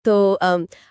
तो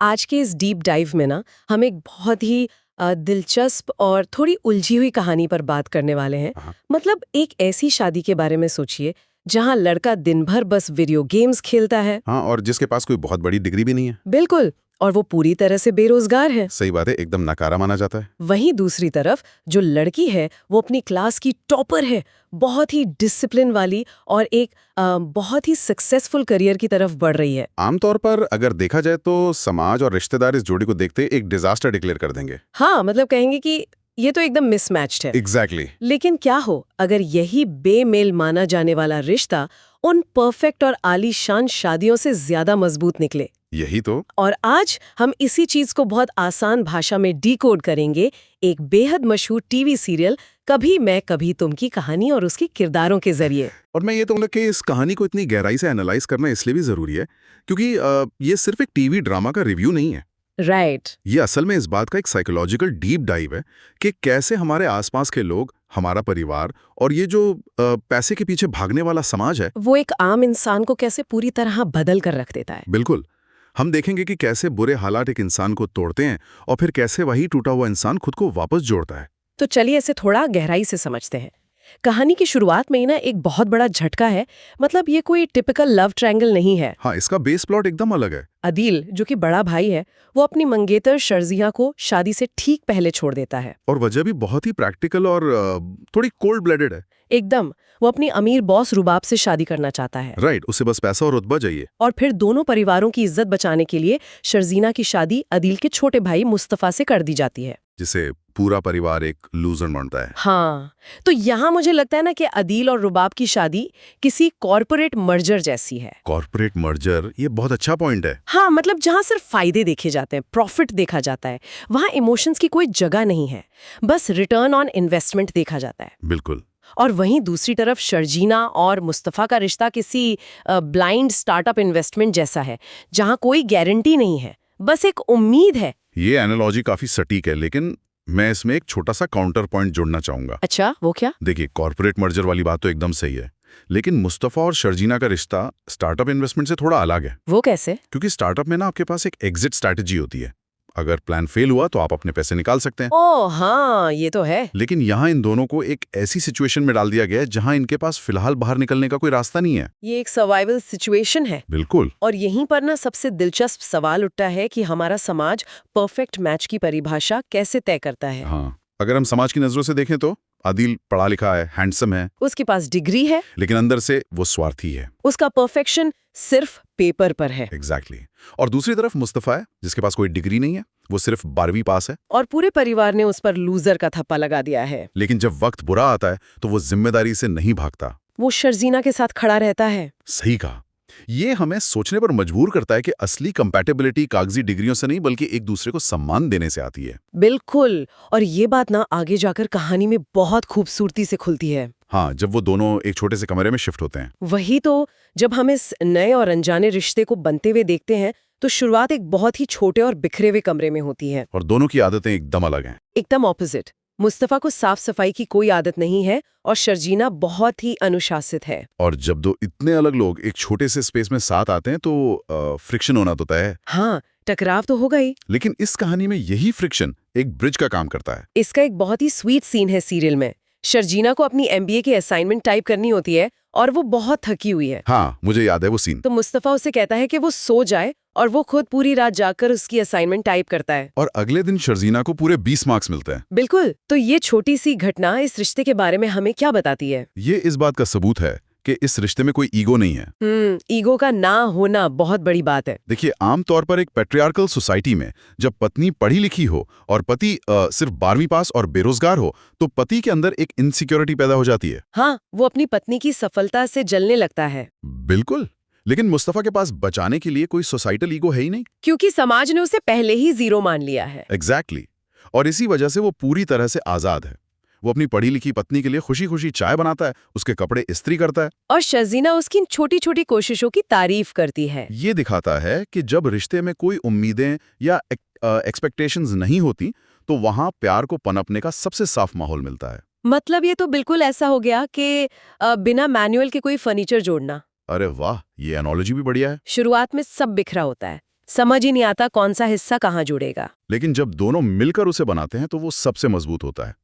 आज के इस डीप डाइव में ना हम एक बहुत ही दिलचस्प और थोड़ी उलझी हुई कहानी पर बात करने वाले हैं। हाँ। मतलब एक ऐसी शादी के बारे में सोचिए जहां लड़का दिन भर बस वीडियो गेम्स खेलता है। हाँ, और जिसके पास कोई बहुत बड़ी डिग्री भी नहीं है। बिल्कुल। और वो पूरी तरह से बेरोजगार है। सही बात है, एकदम नकारा माना जाता है। वहीं दूसरी तरफ जो लड़की है वो अपनी क्लास की टॉपर है, बहुत ही डिसिप्लिन वाली और एक बहुत ही सक्सेसफुल करियर की तरफ बढ़ रही है। आमतौर पर अगर देखा जाए तो समाज और रिश्तेदार इस जोड़ी को देखते एक डिजास्टर डिक्लेयर कर देंगे। हाँ, मतलब कहेंगे कि ये तो एकदम मिसमैच्ड है। एग्जैक्टली। लेकिन क्या हो अगर यही बेमेल माना जाने वाला रिश्ता उन परफेक्ट और आलीशान शादियों से ज्यादा मजबूत निकले। यही तो। और आज हम इसी चीज को बहुत आसान भाषा में डिकोड करेंगे एक बेहद मशहूर टीवी सीरियल कभी मैं कभी तुम की कहानी और उसके किरदारों के जरिए। और मैं ये तो कि इस कहानी को इतनी गहराई से एनालाइज करना इसलिए भी जरूरी है क्योंकि ये सिर्फ एक टीवी ड्रामा का रिव्यू नहीं है। राइट। ये असल में इस बात का एक साइकोलॉजिकल डीप डाइव है कि कैसे हमारे आसपास के लोग, हमारा परिवार और ये जो पैसे के पीछे भागने वाला समाज है, वो एक आम इंसान को कैसे पूरी तरह बदल कर रख देता है। बिल्कुल। हम देखेंगे कि कैसे बुरे हालात एक इंसान को तोड़ते हैं और फिर कैसे वही टूटा हुआ इंसान खुद को वापस जोड़ता है। तो चलिए इसे थोड़ा गहराई से समझते हैं। कहानी की शुरुआत में ही ना एक बहुत बड़ा झटका है। मतलब ये कोई टिपिकल लव ट्रायंगल नहीं है। हाँ, इसका बेस प्लॉट एकदम अलग है। अदील जो कि बड़ा भाई है वो अपनी मंगेतर शर्जिया को शादी से ठीक पहले छोड़ देता है। और वजह भी बहुत ही प्रैक्टिकल और थोड़ी कोल्ड ब्लडेड है। एकदम। वो अपनी अमीर बॉस रुबाब से शादी करना चाहता है। राइट, उसे बस पैसा और रुतबा चाहिए। और फिर दोनों परिवारों की इज्जत बचाने के लिए शर्जीना की शादी अदील के छोटे भाई मुस्तफा से कर दी जाती है, जिसे पूरा परिवार एक लूजर मानता है। हाँ। तो यहाँ मुझे लगता है ना कि अदील और रुबाब की शादी किसी कॉर्पोरेट मर्जर जैसी है। कॉर्पोरेट मर्जर, ये बहुत अच्छा पॉइंट है। हाँ, मतलब जहाँ सिर्फ फायदे देखे जाते हैं, प्रॉफिट देखा जाता है, वहाँ इमोशंस की कोई जगह नहीं है। बस रिटर्न ऑन इन्वेस्टमेंट देखा जाता है। बिल्कुल। और वहीं दूसरी तरफ शर्जीना और मुस्तफ़ा का रिश्ता किसी ब्लाइंड स्टार्टअप इन्वेस्टमेंट जैसा है, जहाँ कोई गारंटी नहीं है, बस एक उम्मीद है। ये एनालॉजी काफी सटीक है, लेकिन मैं इसमें एक छोटा सा काउंटर पॉइंट जोड़ना चाहूंगा। अच्छा, वो क्या? देखिए, कॉर्पोरेट मर्जर वाली बात तो एकदम सही है, लेकिन मुस्तफा और शर्जीना का रिश्ता स्टार्टअप इन्वेस्टमेंट से थोड़ा अलग है। वो कैसे? क्योंकि स्टार्टअप में ना आपके पास एक एग्जिट स्ट्रैटेजी होती है। अगर प्लान फेल हुआ तो आप अपने पैसे निकाल सकते हैं। ओह हाँ, ये तो है। लेकिन यहाँ इन दोनों को एक ऐसी सिचुएशन में डाल दिया गया है जहाँ इनके पास फिलहाल बाहर निकलने का कोई रास्ता नहीं है। ये एक सर्वाइवल सिचुएशन है। बिल्कुल। और यहीं पर ना सबसे दिलचस्प सवाल उठता है कि हमारा समाज परफेक्ट मैच की परिभाषा कैसे तय करता है। हाँ, अगर हम समाज की नजरों से देखें तो आदिल पढ़ा लिखा है, हैंडसम है, उसके पास डिग्री है, लेकिन अंदर से वो स्वार्थी है। उसका परफेक्शन सिर्फ पेपर पर है। एग्जैक्टली। और दूसरी तरफ मुस्तफा है, जिसके पास कोई डिग्री नहीं है, वो सिर्फ 12वीं पास है, और पूरे परिवार ने उस पर लूजर का थप्पा लगा दिया है। लेकिन जब वक्त बुरा आता है तो वो जिम्मेदारी से नहीं भागता। वो शर्जीना के साथ खड़ा रहता है। सही कहा। ये हमें सोचने पर मजबूर करता है कि असली कंपैटिबिलिटी कागजी डिग्रियों से नहीं बल्कि एक दूसरे को सम्मान देने से आती है। बिल्कुल। और ये बात ना आगे जाकर कहानी में बहुत खूबसूरती से खुलती है। हाँ, जब वो दोनों एक छोटे से कमरे में शिफ्ट होते हैं। वही तो, जब हम इस नए और अनजाने रिश्ते को बनते हुए देखते हैं तो शुरुआत एक बहुत ही छोटे और बिखरे हुए कमरे में होती है। और दोनों की आदतें एकदम अलग हैं। एकदम ऑपोजिट। मुस्तफा को साफ सफाई की कोई आदत नहीं है और शर्जीना बहुत ही अनुशासित है। और जब दो इतने अलग लोग एक छोटे से स्पेस में साथ आते हैं तो फ्रिक्शन होना तो तय है। हाँ, टकराव तो होगा ही। लेकिन इस कहानी में यही फ्रिक्शन एक ब्रिज का काम करता है। इसका एक बहुत ही स्वीट सीन है सीरियल में। शर्जीना को अपनी एमबीए की असाइनमेंट टाइप करनी होती है और वो बहुत थकी हुई है। हाँ, मुझे याद है वो सीन। तो मुस्तफा उसे कहता है कि वो सो जाए और वो खुद पूरी रात जाकर उसकी असाइनमेंट टाइप करता है। और अगले दिन शर्जीना को पूरे 20 मार्क्स मिलते हैं। बिल्कुल। तो ये छोटी सी घटना इस रिश्ते के बारे में हमें क्या बताती है? ये इस बात का सबूत है कि इस रिश्ते में कोई ईगो नहीं है। ईगो का ना होना बहुत बड़ी बात है। देखिए, आमतौर पर एक पैट्रियार्कल सोसाइटी में जब पत्नी पढ़ी लिखी हो और पति सिर्फ 12वीं पास और बेरोजगार हो तो पति के अंदर एक इनसिक्योरिटी पैदा हो जाती है। हाँ, वो अपनी पत्नी की सफलता से जलने लगता है। बिल्कुल। लेकिन मुस्तफा के पास बचाने के लिए कोई सोसाइटल ईगो है ही नहीं, क्योंकि समाज ने उसे पहले ही जीरो मान लिया है। एग्जैक्टली। और इसी वजह से वो पूरी तरह से आजाद है। वो अपनी पढ़ी लिखी पत्नी के लिए खुशी खुशी चाय बनाता है, उसके कपड़े इस्त्री करता है। और शर्जीना उसकी छोटी छोटी कोशिशों की तारीफ करती है। ये दिखाता है कि जब रिश्ते में कोई उम्मीदें या एक्सपेक्टेशंस नहीं होती तो वहां प्यार को पनपने का सबसे साफ माहौल मिलता है। मतलब ये तो बिल्कुल ऐसा हो गया कि बिना मैनुअल के कोई फर्नीचर जोड़ना। अरे वाह, ये एनोलॉजी भी बढ़िया है। शुरुआत में सब बिखरा होता है, समझ ही नहीं आता कौन सा हिस्सा कहाँ जुड़ेगा। लेकिन जब दोनों मिलकर उसे बनाते हैं तो वो सबसे मजबूत होता है।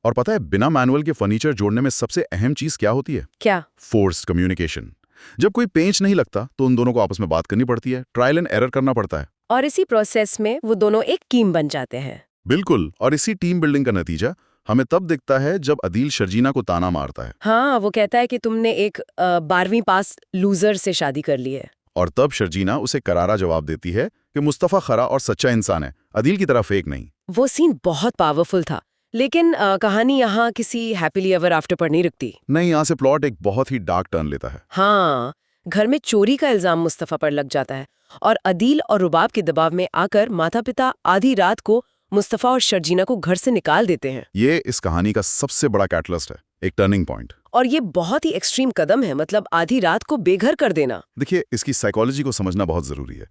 और पता है, बिना मैनुअल के फर्नीचर जोड़ने में सबसे अहम चीज क्या होती है? क्या? Forced communication. जब कोई पेंच नहीं लगता तो उन दोनों को आपस में बात करनी पड़ती है, ट्रायल एंड एरर करना पड़ता है। और इसी प्रोसेस में वो दोनों एक टीम बन जाते हैं। बिल्कुल, और इसी टीम बिल्डिंग का नतीजा हमें तब दिखता है जब अदील शर्जीना को ताना मारता है। हाँ, वो कहता है कि तुमने एक 12वीं पास लूजर से शादी कर ली है। और तब शर्जीना उसे करारा जवाब देती है कि मुस्तफ़ा खरा और सच्चा इंसान है, अदील की तरह फेक नहीं। वो सीन बहुत पावरफुल था, लेकिन कहानी यहाँ किसी हैप्पीली एवर आफ्टर पर नहीं रुकती। नहीं, यहाँ से प्लॉट एक बहुत ही डार्क टर्न लेता है। हाँ, घर में चोरी का इल्जाम मुस्तफा पर लग जाता है और अदील और रुबाब के दबाव में आकर माता पिता आधी रात को मुस्तफा और शर्जीना को घर से निकाल देते हैं। ये इस कहानी का सबसे बड़ा कैटलिस्ट है, एक टर्निंग पॉइंट। और ये बहुत ही एक्सट्रीम कदम है, मतलब आधी रात को बेघर कर देना। देखिए, इसकी साइकोलॉजी को समझना बहुत जरूरी है।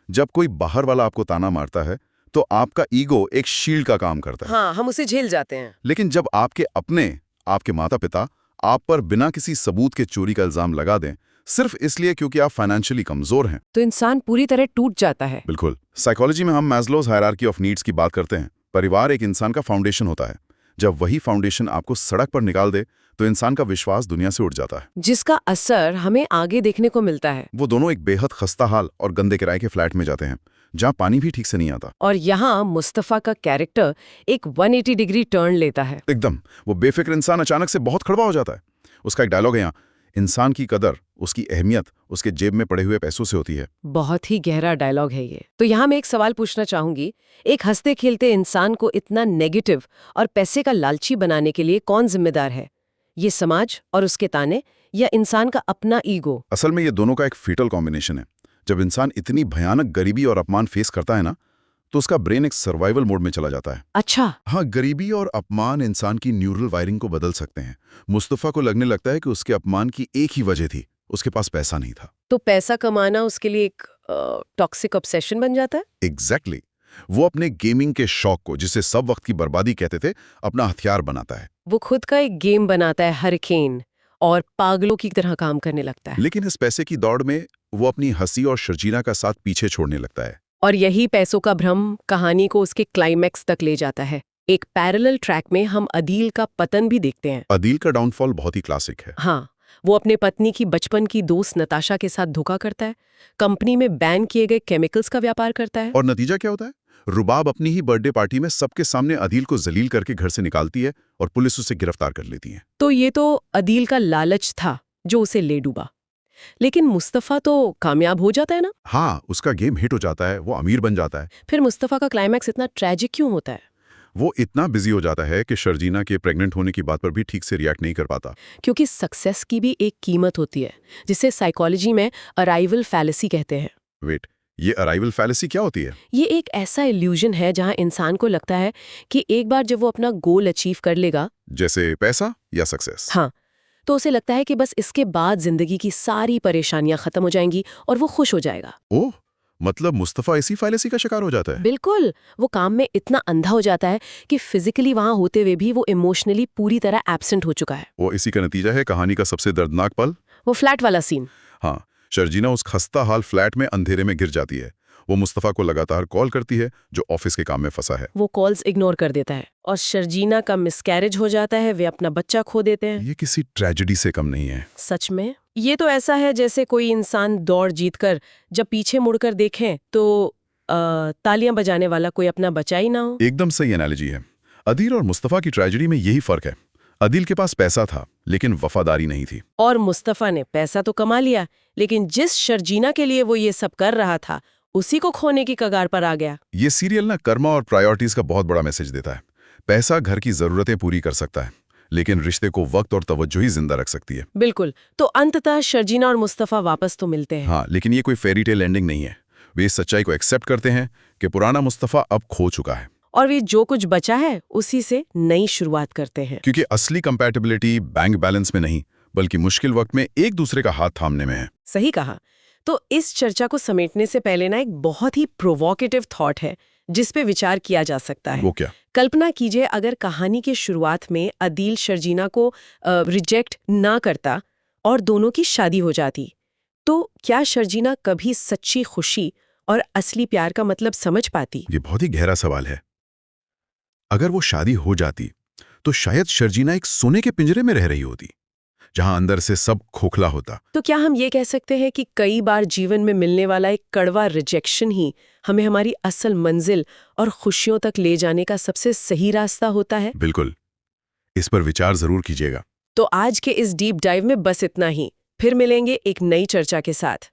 जब कोई बाहर वाला आपको ताना मारता है तो आपका ईगो एक शील्ड का काम करता है। हाँ, हम उसे झेल जाते हैं। लेकिन जब आपके माता पिता आप पर बिना किसी सबूत के चोरी का इल्जाम लगा दें, सिर्फ इसलिए क्योंकि आप फाइनेंशियली कमजोर हैं, तो इंसान पूरी तरह टूट जाता है। बिल्कुल। साइकोलॉजी में हम मैस्लोज हायरार्की ऑफ नीड्स की बात करते हैं। परिवार एक इंसान का फाउंडेशन होता है। जब वही फाउंडेशन आपको सड़क पर निकाल दे तो इंसान का विश्वास दुनिया से उठ जाता है, जिसका असर हमें आगे देखने को मिलता है। वो दोनों एक बेहद खस्ता हाल और गंदे किराए के फ्लैट में जाते हैं जहां पानी भी ठीक से नहीं आता। और यहाँ मुस्तफा का कैरेक्टर एक 180 डिग्री टर्न लेता है। एकदम, वो बेफिक्र इंसान अचानक से बहुत खड़वा हो जाता है। उसका एक डायलॉग है यहाँ, इंसान की कदर, उसकी अहमियत उसके जेब में पड़े हुए पैसों से होती है। बहुत ही गहरा डायलॉग है ये। तो यहाँ मैं एक सवाल पूछना चाहूंगी, एक हंसते खेलते इंसान को इतना नेगेटिव और पैसे का लालची बनाने के लिए कौन जिम्मेदार है? ये समाज और उसके ताने, या इंसान का अपना ईगो? असल में ये दोनों का एक फीटल कॉम्बिनेशन है। जब इंसान इतनी भयानक गरीबी और अपमान फेस करता है ना, तो उसका ब्रेन एक सर्वाइवल मोड में चला जाता है। अच्छा। हाँ, गरीबी और अपमान इंसान की न्यूरल वायरिंग को बदल सकते हैं। मुस्तफ़ा को लगने लगता है कि उसके अपमान की एक ही वजह थी, उसके पास पैसा नहीं था। तो पैसा कमाना उसके लिए एक टॉक्सिक ऑब्सेशन बन जाता है। एग्जैक्टली। वो अपने गेमिंग के शौक को, जिसे सब वक्त की बर्बादी कहते थे, अपना हथियार बनाता है। वो खुद का एक गेम बनाता है, हरिकेन, और पागलों की तरह काम करने लगता है। लेकिन इस पैसे की दौड़ में वो अपनी हंसी और शर्जीना का साथ पीछे छोड़ने लगता है। और यही पैसों का भ्रम कहानी को उसके क्लाइमैक्स तक ले जाता है। एक पैरेलल ट्रैक में हम अदील का पतन भी देखते हैं। अदील का डाउनफॉल बहुत ही क्लासिक है। हाँ, वो अपने पत्नी की बचपन की दोस्त नताशा के साथ धोखा करता है, कंपनी में बैन किए गए केमिकल्स का व्यापार करता है। और नतीजा क्या होता है? रुबाब अपनी ही बर्थडे पार्टी में सबके सामने अदील को जलील करके घर से निकालती है और पुलिस उसे गिरफ्तार कर लेती है। तो ये तो अदील का लालच था जो उसे ले डूबा। लेकिन मुस्तफा तो कामयाब हो जाता है ना? हाँ, उसका गेम हिट हो जाता है, वो अमीर बन जाता है। फिर मुस्तफा का क्लाइमैक्स इतना ट्रेजिक क्यों होता है? वो इतना बिजी हो जाता है कि शर्जीना के प्रेग्नेंट होने की बात पर भी ठीक से रिएक्ट नहीं कर पाता। क्योंकि सक्सेस की भी एक कीमत होती है, जिसे साइकोलॉजी में अराइवल फैलेसी कहते हैं। वेट, ये अराइवल फैलेसी क्या होती है? ये एक ऐसा इल्यूजन है जहां इंसान को लगता है कि एक बार जब वो अपना गोल अचीव कर लेगा, जैसे पैसा या सक्सेस, हाँ, तो उसे लगता है कि बस इसके बाद जिंदगी की सारी परेशानियां खत्म हो जाएंगी और वो खुश हो जाएगा। ओह, मतलब मुस्तफा इसी फैलेसी का शिकार हो जाता है? बिल्कुल, वो काम में इतना अंधा हो जाता है कि फिजिकली वहां होते हुए भी वो इमोशनली पूरी तरह एब्सेंट हो चुका है। वो इसी का नतीजा है कहानी का सबसे दर्दनाक पल, वो फ्लैट वाला सीन। हाँ, शर्जीना उस खस्ता हाल फ्लैट में अंधेरे में गिर जाती है। वो मुस्तफा को लगातार कॉल करती है, जो ऑफिस के काम में फंसा है। वो कॉल्स इग्नोर कर देता है और शर्जीना का मिसकैरेज हो जाता है, वे अपना बच्चा खो देते हैं। ये किसी ट्रेजेडी से कम नहीं है। सच में ये तो ऐसा है जैसे कोई इंसान दौड़ जीतकर जब पीछे मुड़कर देखें तो तालियां बजाने वाला कोई अपना बचा ही ना हो। एकदम सही एनालॉजी है। अदील और मुस्तफा की ट्रेजेडी में यही फर्क है। अदील के पास पैसा था लेकिन वफादारी नहीं थी, और मुस्तफा ने पैसा तो कमा लिया, लेकिन जिस शर्जीना के लिए वो ये सब कर रहा था उसी को खोने की कगार पर आ गया। ये सीरियल ना कर्मा और प्रायोरिटीज का बहुत बड़ा मैसेज देता है। पैसा घर की जरूरतें पूरी कर सकता है, लेकिन रिश्ते को वक्त और तवज्जो ही जिंदा रख सकती है। बिल्कुल। तो अंततः शर्जीना और मुस्तफा वापस तो मिलते हैं। हाँ, लेकिन ये कोई फेरी टेल एंडिंग नहीं है। वे इस सच्चाई को एक्सेप्ट करते हैं कि पुराना मुस्तफा अब खो चुका है, और वे जो कुछ बचा है उसी से नई शुरुआत करते हैं। क्योंकि असली कंपैटिबिलिटी बैंक बैलेंस में नहीं, बल्कि मुश्किल वक्त में एक दूसरे का हाथ थामने में है। सही कहा। तो इस चर्चा को समेटने से पहले ना एक बहुत ही प्रोवोकेटिव थॉट है जिस पे विचार किया जा सकता है। वो क्या? कल्पना कीजिए अगर कहानी के शुरुआत में अदील शर्जीना को रिजेक्ट ना करता और दोनों की शादी हो जाती, तो क्या शर्जीना कभी सच्ची खुशी और असली प्यार का मतलब समझ पाती। ये बहुत ही गहरा सवाल है। अगर वो शादी हो जाती तो शायद शर्जीना एक सोने के पिंजरे में रह रही होती, जहां अंदर से सब खोखला होता। तो क्या हम ये कह सकते हैं कि कई बार जीवन में मिलने वाला एक कड़वा रिजेक्शन ही हमें हमारी असल मंजिल और खुशियों तक ले जाने का सबसे सही रास्ता होता है? बिल्कुल। इस पर विचार जरूर कीजिएगा। तो आज के इस डीप डाइव में बस इतना ही। फिर मिलेंगे एक नई चर्चा के साथ।